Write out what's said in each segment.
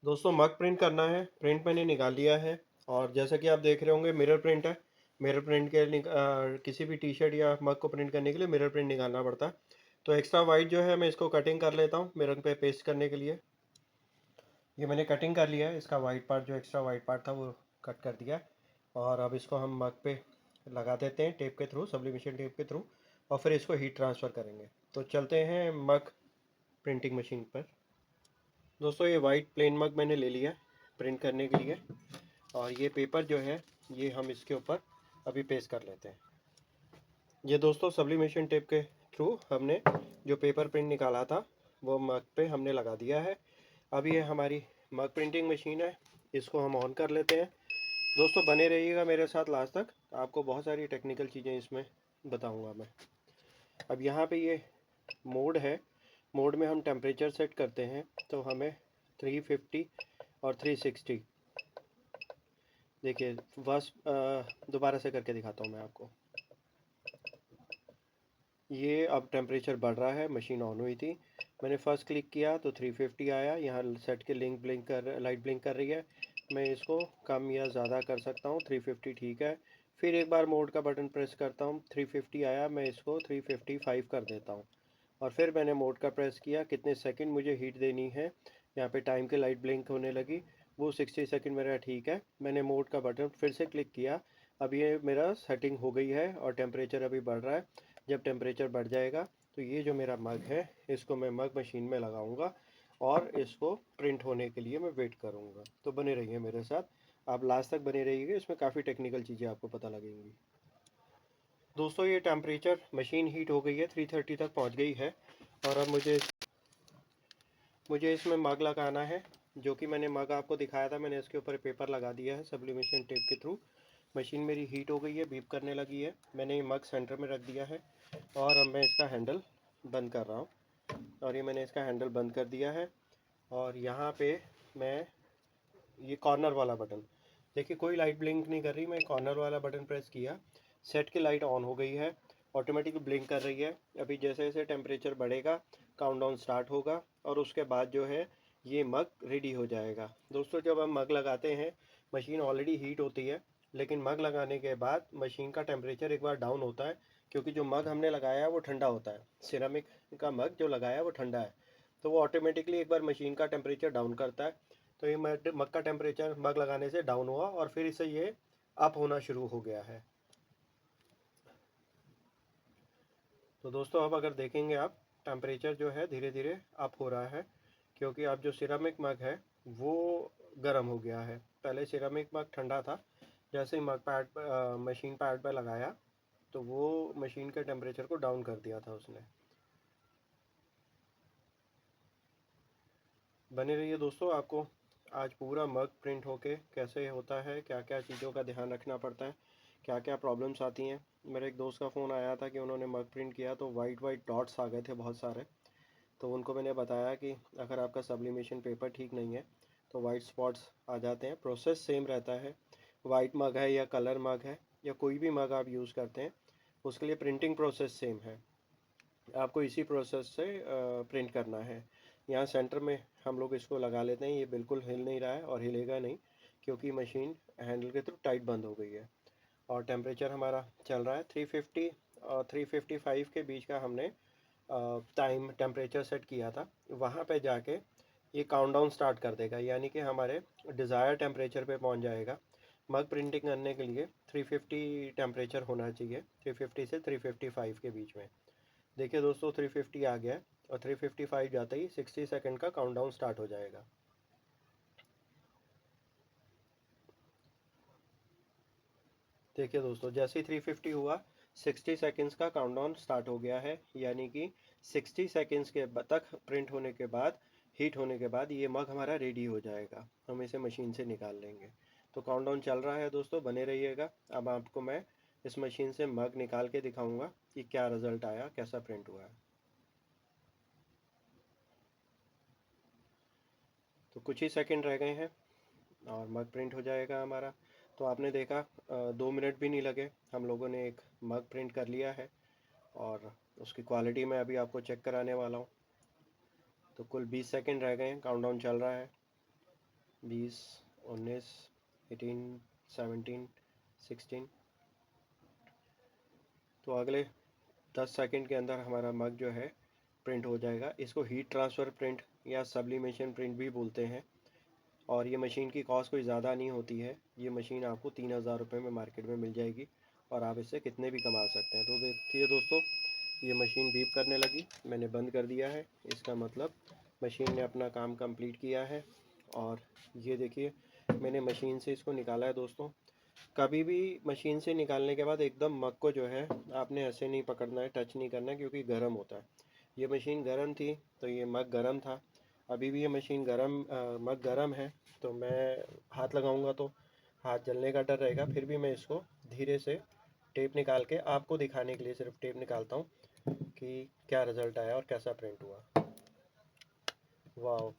दोस्तों मग प्रिंट करना है। प्रिंट मैंने निकाल लिया है और जैसा कि आप देख रहे होंगे मिरर प्रिंट है। मिरर प्रिंट के किसी भी टी शर्ट या मग को प्रिंट करने के लिए मिरर प्रिंट निकालना पड़ता है। तो एक्स्ट्रा वाइट जो है मैं इसको कटिंग कर लेता हूँ मिरर पे पेस्ट करने के लिए। ये मैंने कटिंग कर लिया है, इसका वाइट पार्ट जो एक्स्ट्रा वाइट पार्ट था वो कट कर दिया। और अब इसको हम मग पे लगा देते हैं टेप के थ्रू, सब्लिमेशन टेप के थ्रू, और फिर इसको हीट ट्रांसफ़र करेंगे। तो चलते हैं मग प्रिंटिंग मशीन पर। दोस्तों ये वाइट प्लेन मग मैंने ले लिया प्रिंट करने के लिए, और ये पेपर जो है ये हम इसके ऊपर अभी पेस्ट कर लेते हैं। ये दोस्तों सब्लिमेशन टेप के थ्रू हमने जो पेपर प्रिंट निकाला था वो मग पे हमने लगा दिया है। अब ये हमारी मग प्रिंटिंग मशीन है, इसको हम ऑन कर लेते हैं। दोस्तों बने रहिएगा मेरे साथ लास्ट तक, आपको बहुत सारी टेक्निकल चीज़ें इसमें बताऊंगा मैं। अब यहाँ पे ये मोड है, मोड में हम टेम्परेचर सेट करते हैं तो हमें 350 और 360। देखिए बस दोबारा से करके दिखाता हूँ मैं आपको। ये अब टेम्परेचर बढ़ रहा है, मशीन ऑन हुई थी, मैंने फर्स्ट क्लिक किया तो 350 आया। यहाँ सेट के लिंक ब्लिंक कर लाइट ब्लिंक कर रही है। मैं इसको कम या ज़्यादा कर सकता हूँ, 350 ठीक है। फिर एक बार मोड का बटन प्रेस करता हूँ, 350 आया, मैं इसको 355 कर देता हूँ। और फिर मैंने मोड का प्रेस किया, कितने सेकंड मुझे हीट देनी है, यहाँ पे टाइम की लाइट ब्लिंक होने लगी, वो 60 सेकंड मेरा ठीक है। मैंने मोड का बटन फिर से क्लिक किया, अब ये मेरा सेटिंग हो गई है और टेम्परेचर अभी बढ़ रहा है। जब टेम्परेचर बढ़ जाएगा तो ये जो मेरा मग है इसको मैं मग मशीन में लगाऊंगा और इसको प्रिंट होने के लिए मैं वेट करूंगा। तो बने रहिए मेरे साथ, आप लास्ट तक बने रहिएगा, इसमें काफ़ी टेक्निकल चीज़ें आपको पता लगेंगी। दोस्तों ये टेम्परेचर मशीन हीट हो गई है, 330 तक पहुंच गई है। और अब मुझे इसमें मग लगाना है। जो कि मैंने मग आपको दिखाया था, मैंने इसके ऊपर पेपर लगा दिया है सब्लिमेशन टेप के थ्रू। मशीन मेरी हीट हो गई है, बीप करने लगी है, मैंने ये मग सेंटर में रख दिया है और अब मैं इसका हैंडल बंद कर रहा हूँ। और ये मैंने इसका हैंडल बंद कर दिया है। और यहाँ पे मैं ये कॉर्नर वाला बटन, देखिए कोई लाइट ब्लिंक नहीं कर रही, मैं कॉर्नर वाला बटन प्रेस किया, सेट की लाइट ऑन हो गई है, ऑटोमेटिक ब्लिंक कर रही है। अभी जैसे जैसे टेम्परेचर बढ़ेगा काउंटडाउन स्टार्ट होगा और उसके बाद जो है ये मग रेडी हो जाएगा। दोस्तों जब हम मग लगाते हैं मशीन ऑलरेडी हीट होती है, लेकिन मग लगाने के बाद मशीन का टेम्परेचर एक बार डाउन होता है, क्योंकि जो मग हमने लगाया है वो ठंडा होता है, सिरेमिक का मग जो लगाया है वो ठंडा है, तो वो ऑटोमेटिकली एक बार मशीन का टेम्परेचर डाउन करता है। तो ये मग का टेम्परेचर मग लगाने से डाउन हुआ और फिर इसे ये अप होना शुरू हो गया है। तो दोस्तों अब अगर देखेंगे आप, टेम्परेचर जो है धीरे धीरे अप हो रहा है, क्योंकि अब जो सिरेमिक मग है वो गर्म हो गया है। पहले सिरेमिक मग ठंडा था, जैसे ही मग पैड मशीन पैड पर लगाया तो वो मशीन के टेम्परेचर को डाउन कर दिया था उसने। बने रहिए दोस्तों, आपको आज पूरा मग प्रिंट होके कैसे होता है, क्या क्या चीज़ों का ध्यान रखना पड़ता है, क्या क्या प्रॉब्लम्स आती हैं। मेरे एक दोस्त का फ़ोन आया था कि उन्होंने मग प्रिंट किया तो वाइट वाइट डॉट्स आ गए थे बहुत सारे। तो उनको मैंने बताया कि अगर आपका सब्लिमेशन पेपर ठीक नहीं है तो वाइट स्पॉट्स आ जाते हैं, प्रोसेस सेम रहता है। वाइट मग है या कलर मग है या कोई भी मग आप यूज़ करते हैं, उसके लिए प्रिंटिंग प्रोसेस सेम है, आपको इसी प्रोसेस से प्रिंट करना है। यहाँ सेंटर में हम लोग इसको लगा लेते हैं, ये बिल्कुल हिल नहीं रहा है और हिलेगा नहीं, क्योंकि मशीन हैंडल के थ्रू टाइट बंद हो गई है। और टेम्परेचर हमारा चल रहा है 350 और 355 के बीच का हमने टाइम टेम्परेचर सेट किया था। वहाँ पे जाके ये काउंटडाउन स्टार्ट कर देगा, यानी कि हमारे डिज़ायर टेम्परेचर पे पहुँच जाएगा। मग प्रिंटिंग करने के लिए 350 टेम्परेचर होना चाहिए, 350 से 355 के बीच में। देखिए दोस्तों 350 आ गया है और 355 जाते ही 60 सेकंड का काउंटडाउन स्टार्ट हो जाएगा। देखिए दोस्तों जैसे ही 350 हुआ 60 सेकंड्स का काउंटडाउन स्टार्ट हो गया है, यानी कि 60 सेकंड्स के तक प्रिंट होने के बाद, हीट होने के बाद ये मग हमारा रेडी हो जाएगा, हम इसे मशीन से निकाल लेंगे। तो काउंटडाउन चल रहा है दोस्तों, बने रहिएगा। अब आपको मैं इस मशीन से मग निकाल के दिखाऊंगा कि क्या रिज़ल्ट आया, कैसा प्रिंट हुआ है। तो कुछ ही सेकंड रह गए हैं और मग प्रिंट हो जाएगा हमारा। तो आपने देखा 2 मिनट भी नहीं लगे, हम लोगों ने एक मग प्रिंट कर लिया है। और उसकी क्वालिटी मैं अभी आपको चेक कराने वाला हूँ। तो कुल 20 सेकंड रह गए हैं, काउंटडाउन चल रहा है। 20, 19, 18, 17, 16। तो अगले 10 सेकंड के अंदर हमारा मग जो है प्रिंट हो जाएगा। इसको हीट ट्रांसफ़र प्रिंट या सब्लिमेशन प्रिंट भी बोलते हैं। और ये मशीन की कॉस्ट कोई ज़्यादा नहीं होती है। ये मशीन आपको 3000 रुपये में मार्केट में मिल जाएगी और आप इससे कितने भी कमा सकते हैं। तो देखिए दोस्तों, ये मशीन बीप करने लगी, मैंने बंद कर दिया है। इसका मतलब मशीन ने अपना काम कंप्लीट किया है। और ये देखिए, मैंने मशीन से इसको निकाला है दोस्तों। कभी भी मशीन से निकालने के बाद एकदम मग को जो है आपने ऐसे नहीं पकड़ना है, टच नहीं करना है, क्योंकि गर्म होता है। ये मशीन गर्म थी तो ये मग गर्म था। अभी भी ये मशीन मग गर्म है, तो मैं हाथ लगाऊंगा तो हाथ जलने का डर रहेगा। फिर भी मैं इसको धीरे से टेप निकाल के आपको दिखाने के लिए सिर्फ टेप निकालता हूँ कि क्या रिज़ल्ट आया और कैसा प्रिंट हुआ। वाह,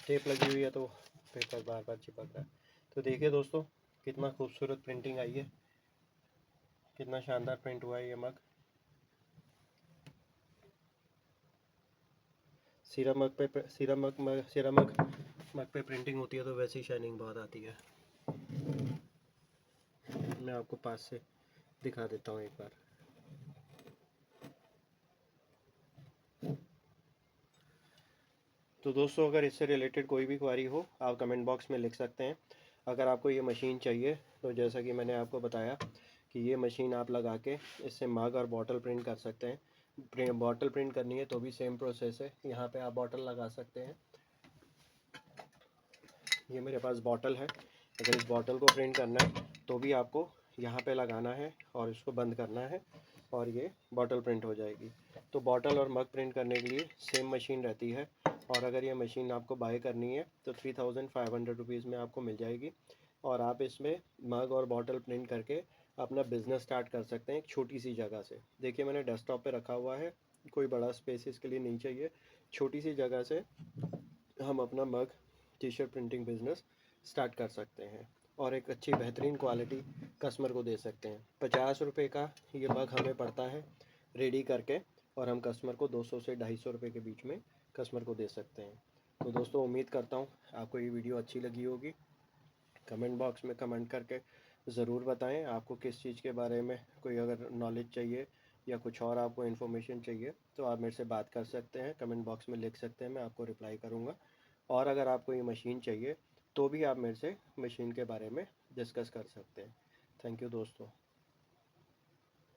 टेप लगी हुई है तो पेपर बार बार चिपक रहा है। तो देखिए दोस्तों, कितना खूबसूरत प्रिंटिंग आई है, कितना शानदार प्रिंट हुआ है ये मग। मग पे प्रिंटिंग होती है तो वैसी शाइनिंग बहुत आती है। मैं आपको पास से दिखा देता हूँ एक बार। तो दोस्तों, अगर इससे रिलेटेड कोई भी क्वारी हो आप कमेंट बॉक्स में लिख सकते हैं। अगर आपको ये मशीन चाहिए तो जैसा कि मैंने आपको बताया कि ये मशीन आप लगा के इससे मग और बॉटल प्रिंट कर सकते हैं। बॉटल प्रिंट करनी है तो भी सेम प्रोसेस है। यहाँ पे आप बॉटल लगा सकते हैं। ये मेरे पास बॉटल है। अगर इस बॉटल को प्रिंट करना है तो भी आपको यहाँ पे लगाना है और इसको बंद करना है और ये बॉटल प्रिंट हो जाएगी। तो बॉटल और मग प्रिंट करने के लिए सेम मशीन रहती है। और अगर ये मशीन आपको बाय करनी है तो 3500 रुपीज़ में आपको मिल जाएगी। और आप इसमें मग और बॉटल प्रिंट करके अपना बिज़नेस स्टार्ट कर सकते हैं एक छोटी सी जगह से। देखिए, मैंने डेस्कटॉप पे रखा हुआ है, कोई बड़ा स्पेस इसके लिए नहीं चाहिए। छोटी सी जगह से हम अपना mug T shirt printing business start कर सकते हैं और एक अच्छी बेहतरीन क्वालिटी कस्टमर को दे सकते हैं। 50 रुपये का ये मग हमें पड़ता है रेडी करके, और हम कस्टमर को 200 से 250 रुपये के बीच में कस्टमर को दे सकते हैं। तो दोस्तों, उम्मीद करता हूँ आपको ये वीडियो अच्छी लगी होगी। कमेंट बॉक्स में कमेंट करके ज़रूर बताएं आपको किस चीज़ के बारे में कोई अगर नॉलेज चाहिए या कुछ और आपको इन्फॉर्मेशन चाहिए तो आप मेरे से बात कर सकते हैं। कमेंट बॉक्स में लिख सकते हैं, मैं आपको रिप्लाई करूँगा। और अगर आपको ये मशीन चाहिए तो भी आप मेरे से मशीन के बारे में डिस्कस कर सकते हैं। थैंक यू दोस्तों।